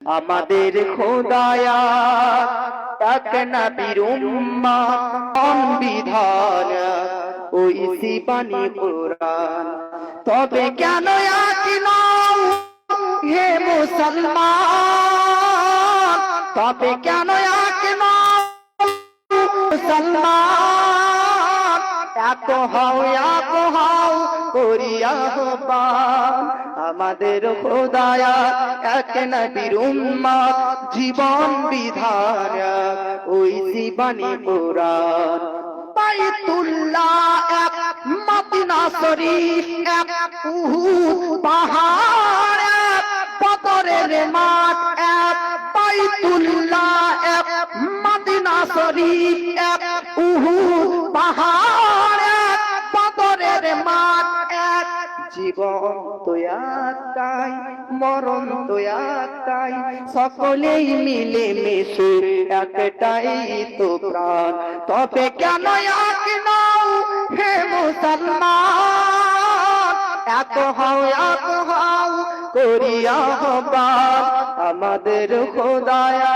আমাদের খোদায়া এক নবীর উম্মাহ বিধান ওই সিবানি কুরআন। তবে কেন এক নও হে মুসলমান, তবে কেন এক নও মুসলমান, এক হও করিয়া আহ্বান। আমাদের খোদায়া এক নবীর উম্মাহ জীবন বিধান ওই জীবনী কুরআন। বাইতুল্লাহ এক, মদিনা শরীফ এক, উহুদ পাহাড় এক, বদরের মাঠ এক। বাইতুল্লাহ এক, মদিনা শরীফ এক, উহুদ পাহাড় এক, বদরের মাঠ এক। জীবন তো একটাই, মরণ তো একটাই, সকলেই মিলে মিশে একটাই তো প্রাণ। তবে কেন এক নও হে মুসলমান, এক হও করিয়া আহ্বান। আমাদের খোদায়া